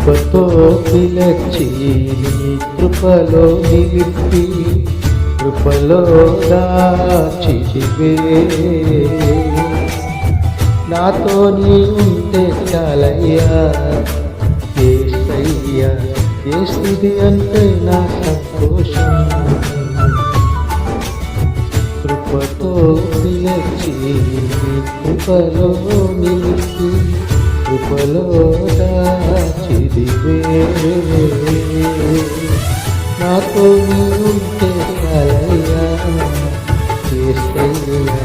కృపతో పిలచి నీ కృపలో నిలిపి కృపలో దాచివే. నాతో నీ ఉంటే చాలయ్యా యేసయ్యా, ఏ స్థితి అంటే నా సంతోషం. కృపతో పిలచి కృపలో నిలిపి కృపలో దాచిదివే. నాతో నీ ఉంటే చాలయ్యా యేసయ్యా,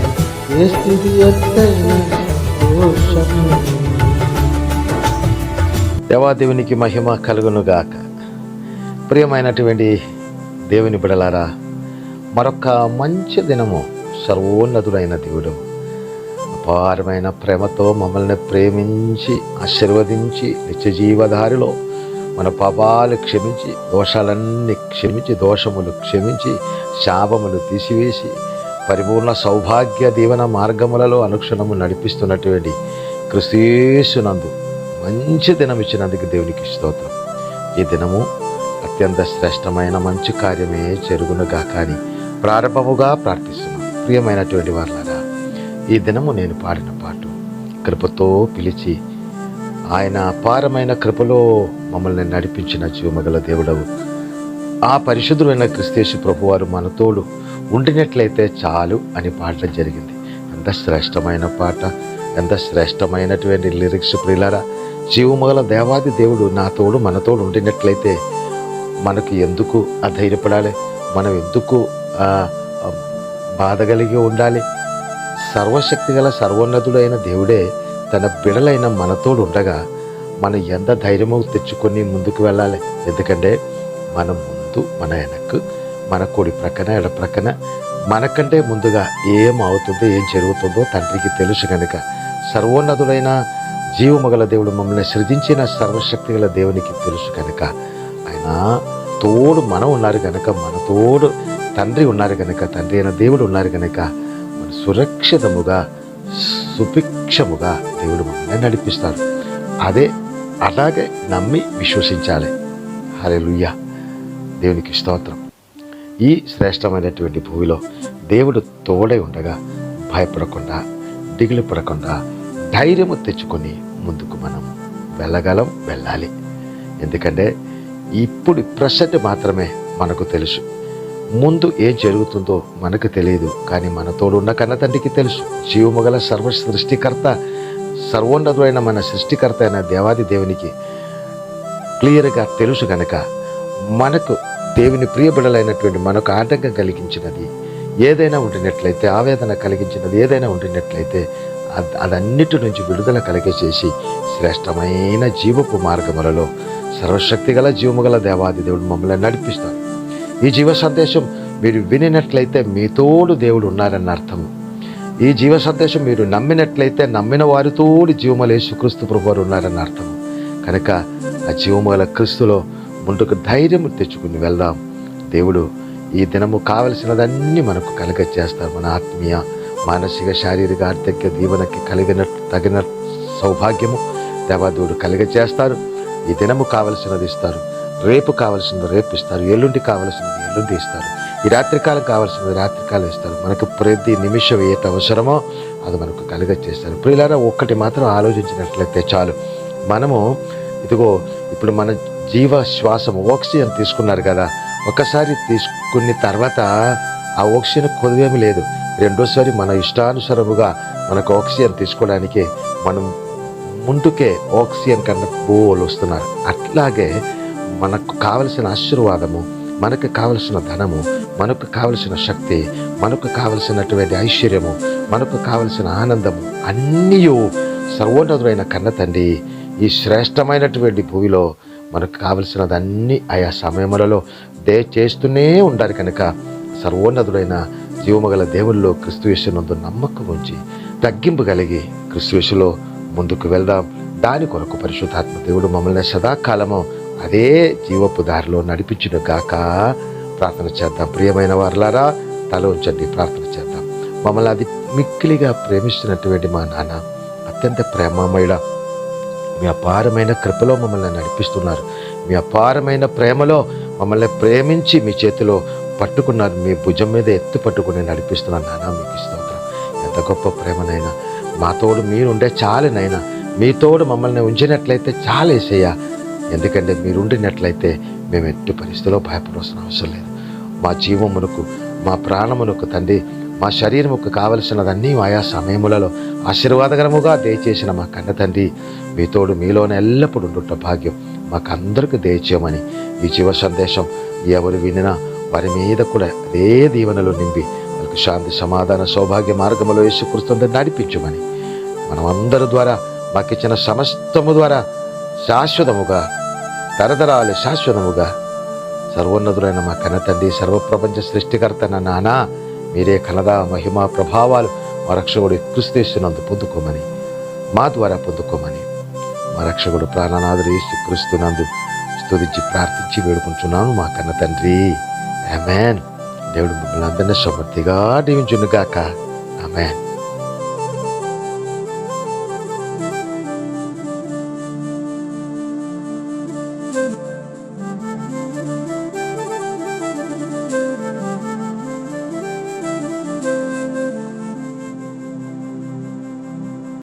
ఏ స్థితి అంటే నా సంతోషం. దేవాదేవునికి మహిమ కలుగునుగాక. ప్రియమైనటువంటి దేవుని బిడలారా, మరొక మంచి దినము సర్వోన్నతుడైన దేవుడు అపారమైన ప్రేమతో మమ్మల్ని ప్రేమించి ఆశీర్వదించి నిత్య జీవధారిలో మన పాపాలు క్షమించి దోషాలన్నీ క్షమించి దోషములు క్షమించి శాపములు తీసివేసి పరిపూర్ణ సౌభాగ్య దీవెన మార్గములలో అనుక్షణము నడిపిస్తున్నటువంటి క్రీస్తు యేసునందు మంచి దినం ఇచ్చినందుకు దేవునికి స్తోత్రం. ఈ దినము అత్యంత శ్రేష్టమైన మంచి కార్యమే జరుగునుగా కానీ ప్రారంభముగా ప్రార్థిస్తున్నాను. ప్రియమైనటువంటి వారులారా, ఈ దినము నేను పాడిన పాట కృపతో పిలిచి ఆయన అపారమైన కృపలో మమ్మల్ని నడిపించిన జీవమగల దేవుడవు ఆ పరిశుద్ధుడైన క్రీస్తు ప్రభువారు మనతోడు ఉండినట్లయితే చాలు అని పాడడం జరిగింది. ఎంత శ్రేష్టమైన పాట, ఎంత శ్రేష్టమైనటువంటి లిరిక్స్ ప్రియులారా. జీవమగల దేవాది దేవుడు నాతోడు మనతోడు ఉండినట్లయితే మనకు ఎందుకు అధైర్యపడాలి, మనం ఎందుకు బాధ కలిగి ఉండాలి? సర్వశక్తి గల సర్వోన్నతుడైన దేవుడే తన బిడలైన మనతోడు ఉండగా మనం ఎంత ధైర్యము తెచ్చుకొని ముందుకు వెళ్ళాలి. ఎందుకంటే మన ముందు మన వెనక్కు మన కుడి ప్రక్కన ఎడ ప్రక్కన మనకంటే ముందుగా ఏం అవుతుందో ఏం జరుగుతుందో తండ్రికి తెలుసు కనుక సర్వోన్నతుడైన జీవమగల దేవుడు మమ్మల్ని సృజించిన సర్వశక్తి గల దేవునికి తెలుసు కనుక ఆయన తోడు మనం ఉన్నారు కనుక మన తోడు తండ్రి ఉన్నారు కనుక తండ్రి అయిన దేవుడు ఉన్నారు కనుక మన సురక్షితముగా సుభిక్షముగా దేవుడు మమ్మల్ని నడిపిస్తాడు. అలాగే నమ్మి విశ్వసించాలి. హల్లెలూయా, దేవునికి స్తోత్రం. ఈ శ్రేష్టమైనటువంటి భూమిలో దేవుడు తోడై ఉండగా భయపడకుండా దిగులు పడకుండా ధైర్యము తెచ్చుకొని ముందుకు మనం వెళ్ళాలి. ఎందుకంటే ఇప్పుడు ప్రెసెంట్ మాత్రమే మనకు తెలుసు, ముందు ఏం జరుగుతుందో మనకు తెలియదు. కానీ మన తోడున్న కన్న తండ్రికి తెలుసు. జీవమగల సర్వ సృష్టికర్త సర్వోన్నతుడైన మన సృష్టికర్త అయిన దేవాది దేవునికి క్లియర్గా తెలుసు కనుక మనకు దేవుని ప్రియబిడలైనటువంటి మనకు ఆటంకం కలిగించినది ఏదైనా ఉండినట్లయితే, ఆవేదన కలిగించినది ఏదైనా ఉండినట్లయితే అదన్నిటి నుంచి విడుదల కలిగచేసి శ్రేష్టమైన జీవపు మార్గములలో సర్వశక్తి గల జీవముగల దేవాది దేవుడు మమ్మల్ని నడిపిస్తాడు. ఈ జీవ సందేశం మీరు వినినట్లయితే మీ తోడు దేవుడు ఉన్నారన్న అర్థము. ఈ జీవ సందేశం మీరు నమ్మినట్లయితే నమ్మిన వారితోడు జీవముల యేసుక్రీస్తు ప్రభువారు ఉన్నారన్న అర్థము. కనుక ఆ జీవముగల క్రీస్తులో ముందుకు ధైర్యం తెచ్చుకుని వెళ్దాం. దేవుడు ఈ దినము కావలసినదన్నీ మనకు కలగచేస్తారు. మన ఆత్మీయ మానసిక శారీరక ఆర్థిక దీవెనకి తగిన సౌభాగ్యము దేవాదేవుడు కలగచేస్తారు. ఈ దినము కావలసినది ఇస్తారు, రేపు కావలసినది రేపు ఇస్తారు, ఎల్లుండి కావలసినది ఎల్లుండి ఇస్తారు, ఈ రాత్రికాలం కావలసినది రాత్రికాలం ఇస్తారు. మనకు ప్రతి నిమిషం ఏట అవసరమో అది మనకు కలగచేస్తారు. ప్రియులారా, ఒక్కటి మాత్రం ఆలోచించినట్లయితే చాలు. మనము ఇప్పుడు మన జీవ శ్వాసము ఆక్సిజన్ తీసుకున్నారు కదా, ఒకసారి తీసుకున్న తర్వాత ఆ ఆక్సిజన్ కొదువేమీ లేదు. రెండోసారి మన ఇష్టానుసారముగా మనకు ఆక్సిజన్ తీసుకోవడానికి మనం ముందుకే ఆక్సిజన్ కన్నా బోలు వస్తున్నారు. అట్లాగే మనకు కావలసిన ఆశీర్వాదము, మనకు కావలసిన ధనము, మనకు కావలసిన శక్తి, మనకు కావలసినటువంటి ఐశ్వర్యము, మనకు కావలసిన ఆనందము అన్నీ సర్వోన్నతుడైన కన్న తండ్రి ఈ శ్రేష్టమైనటువంటి భూమిలో మనకు కావలసినదన్నీ ఆయా సమయములలో చేస్తూనే ఉండాలి. కనుక సర్వోన్నతుడైన జీవమగల దేవుల్లో క్రీస్తు యేసునందు నమ్మకం ఉంచి తగ్గింపు కలిగి క్రీస్తు యేసులో ముందుకు వెళ్దాం. దాని కొరకు పరిశుద్ధాత్మ దేవుడు మమ్మల్ని సదాకాలము అదే జీవపు దారిలో నడిపించును గాక. ప్రార్థన చేద్దాం. ప్రియమైన వారులారా, తల ఉంచండి, ప్రార్థన చేద్దాం. మమ్మల్ని అది మిక్కిలిగా ప్రేమిస్తున్నటువంటి మా నాన్న, అత్యంత ప్రేమమయుడ, మీ అపారమైన కృపలో మమ్మల్ని నడిపిస్తున్నారు. మీ అపారమైన ప్రేమలో మమ్మల్ని ప్రేమించి మీ చేతిలో పట్టుకున్నారు. మీ భుజం మీద ఎత్తు పట్టుకుని నడిపిస్తున్నారు. నాన్న మీకు స్తోత్రం. ఎంత గొప్ప ప్రేమనైనా, మా తోడు మీరుండే చాలునైనా. మీ తోడు మమ్మల్ని ఉంచినట్లయితే చాలేసయ్యా. ఎందుకంటే మీరుండినట్లయితే మేము ఎట్టి పరిస్థితిలో భయపడాల్సిన అవసరం లేదు. మా జీవమునకు, మా ప్రాణమునకు తండ్రి, మా శరీరముకు కావలసినదన్నీ ఆయా సమయములలో ఆశీర్వాదకరముగా దయచేసిన మా కన్న తండ్రి, మీ తోడు మీలోనే ఎల్లప్పుడూ ఉండుట భాగ్యం మాకందరికీ దయచేయమని ఈ జీవ సందేశం ఎవరు వినినా వారి మీద కూడా అదే దీవెనలు నింపి వాళ్ళకు శాంతి, సమాధాన, సౌభాగ్య మార్గములో యేసుక్రీస్తు నడిపించమని, మనమందరి ద్వారా మాకిచ్చిన సమస్తము ద్వారా శాశ్వతముగా, తరతరాలు శాశ్వతముగా సర్వోన్నతుడైన మా కన్న తండ్రి, సర్వప్రపంచ సృష్టికర్త నాన్న, మీరే కలదా మహిమ ప్రభావాలు మా రక్షకుడు క్రీస్తునందు పొందుకోమని, మా ద్వారా పొందుకోమని మా రక్షకుడు ప్రాణనాథుడు యేసుక్రీస్తునందు స్తుతించి ప్రార్థించి వేడుకుంటున్నాను మా కన్న తండ్రి. ఆమేన్. దేవుడు మిమ్మల్ని అందరినీ సమృద్ధిగా దీవించును గాక. ఆమేన్.